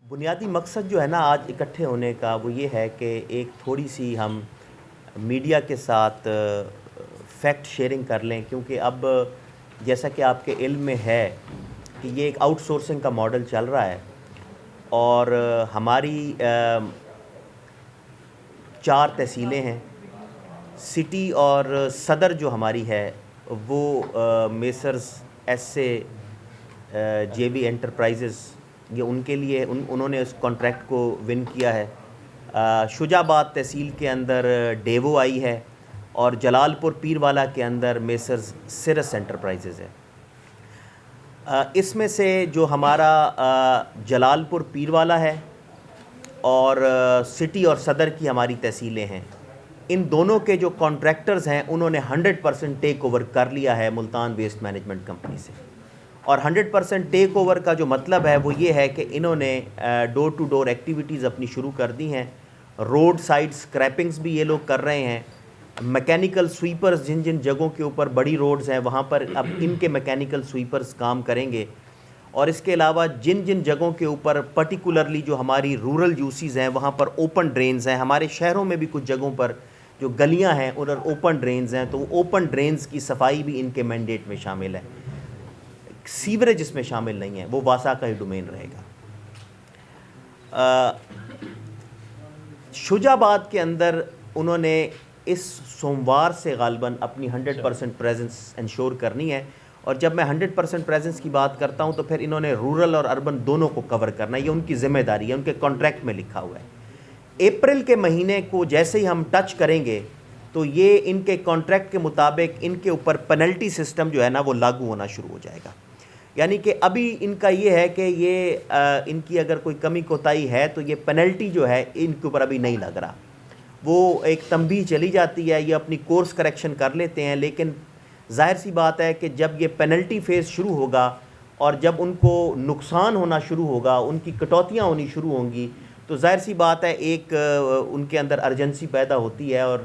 بنیادی مقصد جو ہے نا آج اکٹھے ہونے کا وہ یہ ہے کہ ایک تھوڑی سی ہم میڈیا کے ساتھ فیکٹ شیئرنگ کر لیں، کیونکہ اب جیسا کہ آپ کے علم میں ہے کہ یہ ایک آؤٹ سورسنگ کا ماڈل چل رہا ہے، اور ہماری 4 تحصیلیں ہیں۔ سٹی اور صدر جو ہماری ہے وہ messrs S A J V enterprises, یہ ان کے لیے انہوں نے اس کانٹریکٹ کو ون کیا ہے۔ شجاع آباد تحصیل کے اندر ڈیوو آئی ہے، اور جلال پور پیروالا کے اندر میسرز سرس انٹرپرائزز ہے۔ اس میں سے جو ہمارا جلال پور پیروالا ہے اور سٹی اور صدر کی ہماری تحصیلیں ہیں، ان دونوں کے جو کانٹریکٹرز ہیں انہوں نے 100% ٹیک اوور کر لیا ہے ملتان ویسٹ مینجمنٹ کمپنی سے۔ اور 100% ٹیک اوور کا جو مطلب ہے وہ یہ ہے کہ انہوں نے ڈور ٹو ڈور ایکٹیویٹیز اپنی شروع کر دی ہیں۔ روڈ سائڈ اسکریپنگز بھی یہ لوگ کر رہے ہیں۔ میکینیکل سویپرز جن جن جگہوں کے اوپر بڑی روڈز ہیں وہاں پر اب ان کے میکینیکل سویپرز کام کریں گے۔ اور اس کے علاوہ جن جن جگہوں کے اوپر پرٹیکولرلی جو ہماری رورل یوسیز ہیں وہاں پر اوپن ڈرینز ہیں، ہمارے شہروں میں بھی کچھ جگہوں پر جو گلیاں ہیں ادھر اوپن ڈرینز ہیں، تو وہ اوپن ڈرینز کی صفائی بھی ان کے مینڈیٹ میں شامل ہے۔ سیوریج اس میں شامل نہیں ہے، وہ واسا کا ہی ڈومین رہے گا۔ شجاع آباد کے اندر انہوں نے اس سوموار سے غالباً اپنی 100% پریزنس انشور کرنی ہے، اور جب میں 100% پریزنس کی بات کرتا ہوں تو پھر انہوں نے رورل اور اربن دونوں کو کور کرنا ہے، یہ ان کی ذمہ داری ہے، ان کے کانٹریکٹ میں لکھا ہوا ہے۔ اپریل کے مہینے کو جیسے ہی ہم ٹچ کریں گے تو یہ ان کے کانٹریکٹ کے مطابق ان کے اوپر پینلٹی سسٹم جو ہے نا وہ لاگو ہونا شروع ہو جائے گا۔ یعنی کہ ابھی ان کا یہ ہے کہ یہ ان کی اگر کوئی کمی کوتاہی ہے تو یہ پینلٹی جو ہے ان کے اوپر ابھی نہیں لگ رہا، وہ ایک تنبیہ چلی جاتی ہے، یہ اپنی کورس کریکشن کر لیتے ہیں، لیکن ظاہر سی بات ہے کہ جب یہ پینلٹی فیز شروع ہوگا اور جب ان کو نقصان ہونا شروع ہوگا، ان کی کٹوتیاں ہونی شروع ہوں گی، تو ظاہر سی بات ہے ایک ان کے اندر ارجنسی پیدا ہوتی ہے، اور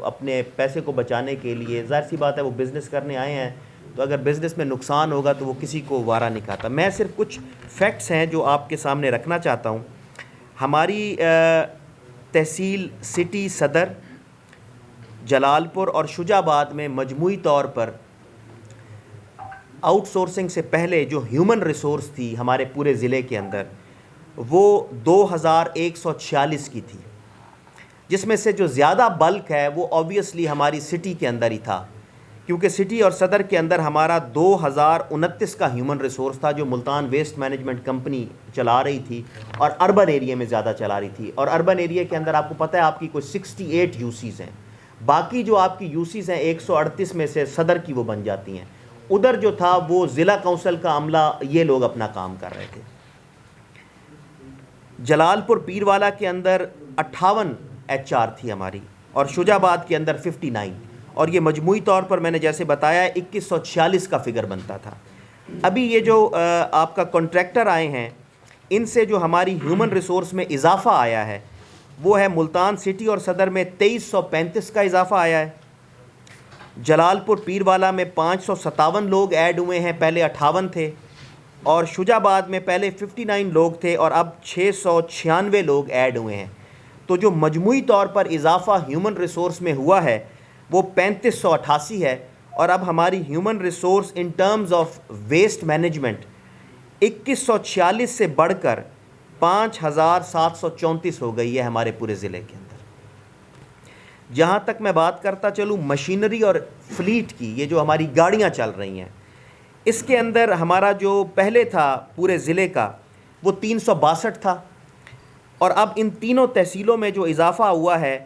اپنے پیسے کو بچانے کے لیے ظاہر سی بات ہے وہ بزنس کرنے آئے ہیں، تو اگر بزنس میں نقصان ہوگا تو وہ کسی کو وارا نہیں کھاتا۔ میں صرف کچھ فیکٹس ہیں جو آپ کے سامنے رکھنا چاہتا ہوں۔ ہماری تحصیل سٹی، صدر، جلال پور اور شجاع آباد میں مجموعی طور پر آؤٹ سورسنگ سے پہلے جو ہیومن ریسورس تھی ہمارے پورے ضلع کے اندر وہ 2146 کی تھی، جس میں سے جو زیادہ بلک ہے وہ آبویسلی ہماری سٹی کے اندر ہی تھا، کیونکہ سٹی اور صدر کے اندر ہمارا 2029 کا ہیومن ریسورس تھا جو ملتان ویسٹ مینجمنٹ کمپنی چلا رہی تھی، اور اربن ایریا میں زیادہ چلا رہی تھی۔ اور اربن ایریا کے اندر آپ کو پتہ ہے آپ کی کوئی 68 یوسیز ہیں، باقی جو آپ کی یوسیز ہیں 138 میں سے صدر کی وہ بن جاتی ہیں۔ ادھر جو تھا وہ ضلع کونسل کا عملہ، یہ لوگ اپنا کام کر رہے تھے۔ جلال پور پیروالا کے اندر 58 ایچ آر تھی ہماری، اور شجاع آباد کے اندر 59، اور یہ مجموعی طور پر میں نے جیسے بتایا 2146 کا فگر بنتا تھا۔ ابھی یہ جو آپ کا کانٹریکٹر آئے ہیں ان سے جو ہماری ہیومن ریسورس میں اضافہ آیا ہے وہ ہے ملتان سٹی اور صدر میں 2335 کا اضافہ آیا ہے، جلال پور پیروالا میں 557 لوگ ایڈ ہوئے ہیں، پہلے 58 تھے، اور شجاع آباد میں پہلے 59 لوگ تھے اور اب 696 لوگ ایڈ ہوئے ہیں۔ تو جو مجموعی طور پر اضافہ ہیومن ریسورس میں ہوا ہے وہ 3588 ہے، اور اب ہماری human resource in terms of waste management 2146 سے بڑھ کر 5734 ہو گئی ہے ہمارے پورے ضلع کے اندر۔ جہاں تک میں بات کرتا چلوں مشینری اور فلیٹ کی، یہ جو ہماری گاڑیاں چل رہی ہیں، اس کے اندر ہمارا جو پہلے تھا پورے ضلع کا وہ 362 تھا، اور اب ان تینوں تحصیلوں میں جو اضافہ ہوا ہے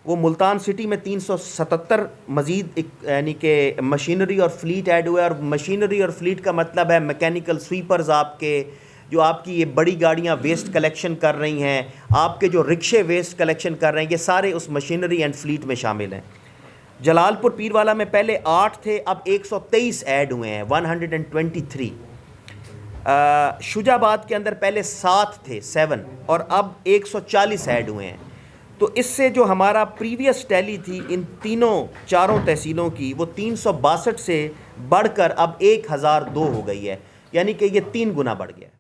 وہ ملتان سٹی میں 377 مزید یعنی کہ مشینری اور فلیٹ ایڈ ہوا ہے۔ اور مشینری اور فلیٹ کا مطلب ہے میکینیکل سویپرز، آپ کے جو آپ کی یہ بڑی گاڑیاں ویسٹ کلیکشن کر رہی ہیں، آپ کے جو رکشے ویسٹ کلیکشن کر رہے ہیں، یہ سارے اس مشینری اینڈ فلیٹ میں شامل ہیں۔ جلال پور پیروالا میں پہلے 8 تھے، اب 123 ایڈ ہوئے ہیں، 123۔ شجاع آباد کے اندر پہلے 7 تھے، 7، اور اب 140 ایڈ ہوئے ہیں۔ تو اس سے جو ہمارا پریویس ٹیلی تھی ان چاروں تحصیلوں کی وہ 362 سے بڑھ کر اب 1002 ہو گئی ہے، یعنی کہ یہ 3 گنا بڑھ گیا ہے۔